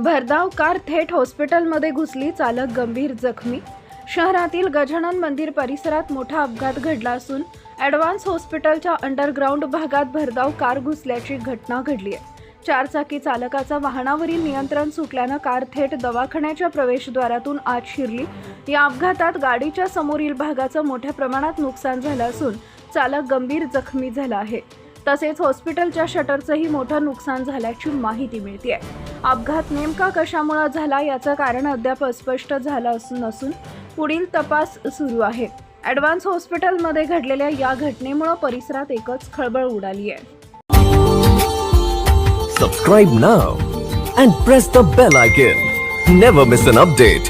भरधाव कार थेट हॉस्पिटलमध्ये घुसली, चालक गंभीर जखमी। शहरातील गजानन मंदिर परिसरात मोठा अपघात घडला असून ॲडव्हान्स हॉस्पिटलच्या अंडरग्राऊंड भागात भरधाव कार घुसल्याची घटना घडली आहे। चारचाकी चालकाचा वाहनावरील नियंत्रण सुटल्यानं कार थेट दवाखान्याच्या प्रवेशद्वारातून आत शिरली। या अपघातात गाडीच्या समोरील भागाचं मोठ्या प्रमाणात नुकसान झालं असून चालक गंभीर जखमी झाला आहे। तसेच हॉस्पिटलच्या शटरचंही मोठं नुकसान झाल्याची माहिती मिळते आहे। अपघात नेमका कशामुळे झाला याचं कारण अद्याप स्पष्ट झालं नसून पुढील तपास सुरू आहे। ॲडव्हान्स हॉस्पिटलमध्ये घडलेल्या या घटनेमुळे परिसरात एकच खळबळ उडाली आहे। Subscribe now and press the bell icon. Never miss an update.